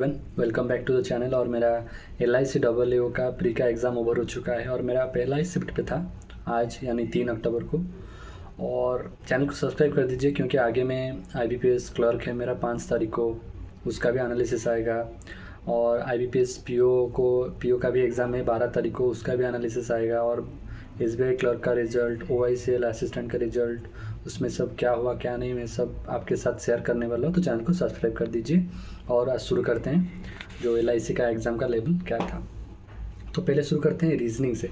Everyone, welcome back to the channel. और मेरा LIC का प्री का एग्ज़ाम ओवर हो चुका है और मेरा पहला ही शिफ्ट पे था आज, यानी 3 अक्टूबर को। और चैनल को सब्सक्राइब कर दीजिए क्योंकि आगे में IBPS क्लर्क है मेरा 5 तारीख को, उसका भी एनालिसिस आएगा। और IBPS PO का भी एग्ज़ाम है 12 तारीख को, उसका भी एनालिसिस आएगा। और SBI क्लर्क का रिज़ल्ट, OICL असिस्टेंट का रिज़ल्ट, उसमें सब क्या हुआ क्या नहीं, मैं सब आपके साथ शेयर करने वाला हूँ। तो चैनल को सब्सक्राइब कर दीजिए और आज शुरू करते हैं जो LIC का एग्ज़ाम का लेवल क्या था। तो पहले शुरू करते हैं रीजनिंग से।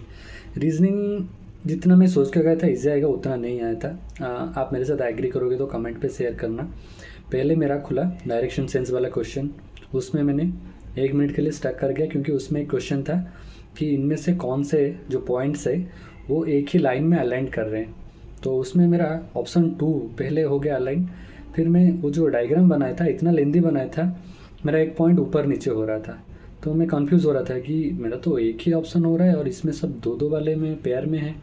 रीजनिंग जितना मैं सोच के गया था ईजी आएगा उतना नहीं आया था। आप मेरे साथ एग्री करोगे तो कमेंट पे शेयर करना। पहले मेरा खुला डायरेक्शन सेंस वाला क्वेश्चन, उसमें मैंने 1 मिनट के लिए स्टक कर गया क्योंकि उसमें एक क्वेश्चन था कि इनमें से कौन से जो पॉइंट्स है वो एक ही लाइन में अलाइन कर रहे हैं। तो उसमें मेरा ऑप्शन 2 पहले हो गया अलाइन। फिर मैं वो जो डायग्राम बनाया था इतना लेंदी बनाया था, मेरा एक पॉइंट ऊपर नीचे हो रहा था। तो मैं कंफ्यूज हो रहा था कि मेरा तो एक ही ऑप्शन हो रहा है और इसमें सब दो वाले में पेयर में है।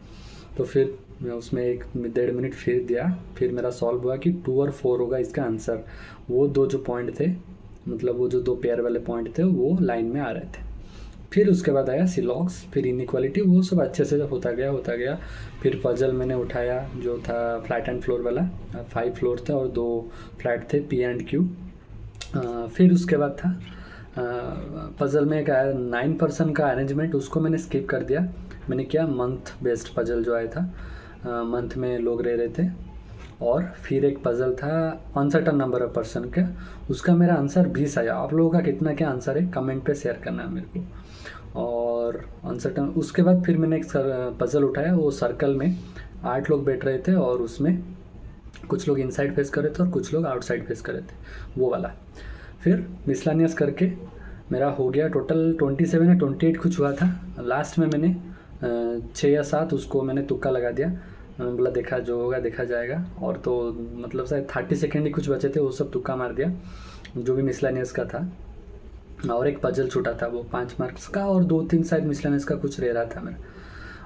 तो फिर मैं उसमें 1-1.5 मिनट फिर दिया। फिर मेरा सॉल्व हुआ कि 2 और 4 होगा इसका आंसर। वो दो जो पॉइंट थे, मतलब वो जो 2 पेयर वाले पॉइंट थे वो लाइन में आ रहे थे। फिर उसके बाद आया सिलॉग्स, फिर इनइक्वालिटी, वो सब अच्छे से होता गया। फिर पजल मैंने उठाया जो था फ्लैट एंड फ्लोर वाला, 5 फ्लोर थे और 2 फ्लैट थे, P एंड Q। फिर उसके बाद था पजल में एक आया 9% का अरेंजमेंट, उसको मैंने स्किप कर दिया। मैंने किया मंथ बेस्ड पजल जो आया था, मंथ में लोग रह रहे थे। और फिर एक पजल था अनसर्टन नंबर ऑफ पर्सन का, उसका मेरा आंसर 20 आया। आप लोगों का कितना क्या आंसर है कमेंट पे शेयर करना है मेरे को। और अनसर्टन उसके बाद फिर मैंने एक पजल उठाया, वो सर्कल में 8 लोग बैठ रहे थे और उसमें कुछ लोग इनसाइड फेस कर रहे थे और कुछ लोग आउटसाइड फेस कर रहे थे, वो वाला। फिर मिसलानियस करके मेरा हो गया टोटल 27 या 28 कुछ हुआ था। लास्ट में मैंने 6 या 7 उसको मैंने तुक्का लगा दिया। मैंने बोला देखा जो होगा देखा जाएगा। और तो मतलब शायद 30 सेकेंड ही कुछ बचे थे, वो सब तुक्का मार दिया जो भी मिसलानियस का था। और एक पजल छूटा था वो 5 मार्क्स का, और 2-3 शायद मिसलेनियस का कुछ रह रहा था मेरा।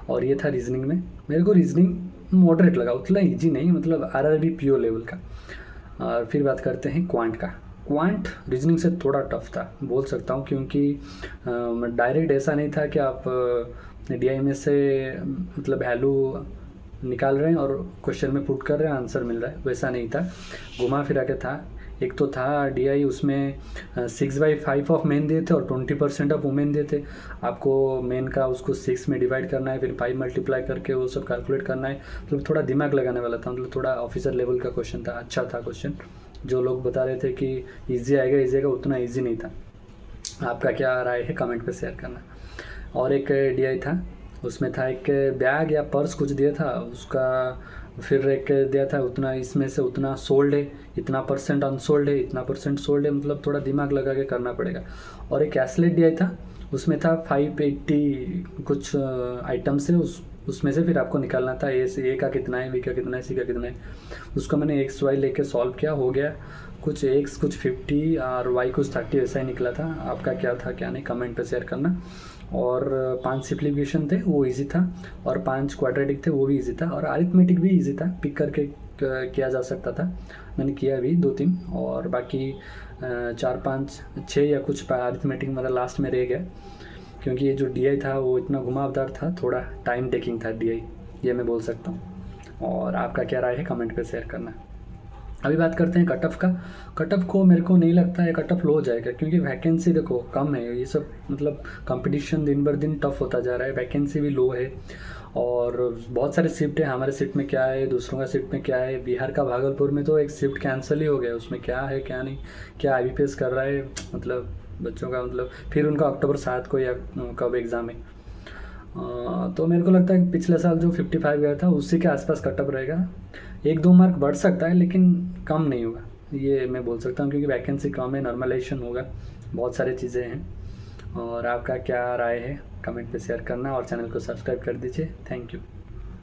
और ये था रीजनिंग में। मेरे को रीजनिंग मॉडरेट लगा, उतना इजी नहीं, मतलब RRB PO लेवल का। और फिर बात करते हैं क्वांट का। क्वांट रीजनिंग से थोड़ा टफ था बोल सकता हूँ, क्योंकि डायरेक्ट ऐसा नहीं था कि आप DI में से मतलब वैल्यू निकाल रहे हैं और क्वेश्चन में पुट कर रहे हैं, आंसर मिल रहा है, वैसा नहीं था, घुमा फिरा के था। एक तो था DI, उसमें 6/5 ऑफ मेन दिए थे और 20% ऑफ वुमेन दिए थे। आपको मेन का उसको 6 में डिवाइड करना है, फिर 5 मल्टीप्लाई करके वो सब कैलकुलेट करना है। मतलब थोड़ा दिमाग लगाने वाला था, मतलब थोड़ा ऑफिसर लेवल का क्वेश्चन था, अच्छा था क्वेश्चन। जो लोग बता रहे थे कि ईजी आएगा उतना ईजी नहीं था। आपका क्या राय है कमेंट पे शेयर करना। और एक DI था, उसमें था एक बैग या पर्स कुछ दिया था उसका, फिर एक दिया था उतना इसमें से उतना सोल्ड है, इतना % अनसोल्ड है, इतना % सोल्ड है, मतलब थोड़ा दिमाग लगा के करना पड़ेगा। और एक कैशलेट DI था, उसमें था 580 कुछ आइटम्स है, उसमें से फिर आपको निकालना था A का कितना है, B का कितना है, C का कितना है। उसको मैंने XY लेके सॉल्व किया, हो गया कुछ X कुछ 50 और Y कुछ 30, ऐसा ही निकला था। आपका क्या था क्या नहीं कमेंट पे शेयर करना। और 5 सिम्प्लीफिकेशन थे वो इजी था, और 5 क्वाड्रेटिक थे वो भी इजी था, और अरिथमेटिक भी इजी था, पिक करके किया जा सकता था। मैंने किया भी 2-3, और बाकी 4-5-6 या कुछ अरिथमेटिक मेरा लास्ट में रह गया, क्योंकि ये जो DI था वो इतना घुमावदार था, थोड़ा टाइम टेकिंग था DI, ये मैं बोल सकता हूँ। और आपका क्या राय है कमेंट पे शेयर करना। अभी बात करते हैं कट ऑफ का। कट ऑफ को मेरे को नहीं लगता है कट ऑफ लो हो जाएगा, क्योंकि वैकेंसी देखो कम है, ये सब मतलब कंपटीशन दिन बर दिन टफ होता जा रहा है, वैकेंसी भी लो है। और बहुत सारे शिफ्ट है, हमारे शिफ्ट में क्या है, दूसरों का शिफ्ट में क्या है। बिहार का भागलपुर में तो एक शिफ्ट कैंसिल ही हो गया, उसमें क्या है क्या नहीं, क्या IBPS कर रहा है, मतलब बच्चों का, मतलब फिर उनका अक्टूबर 7 को या कब एग्ज़ाम है। तो मेरे को लगता है कि पिछले साल जो 55 गया था उसी के आसपास कटअप रहेगा। 1-2 मार्क बढ़ सकता है लेकिन कम नहीं होगा, ये मैं बोल सकता हूँ, क्योंकि वैकेंसी कम है, नॉर्मलाइजेशन होगा, बहुत सारी चीज़ें हैं। और आपका क्या राय है कमेंट पे शेयर करना और चैनल को सब्सक्राइब कर दीजिए। Thank you.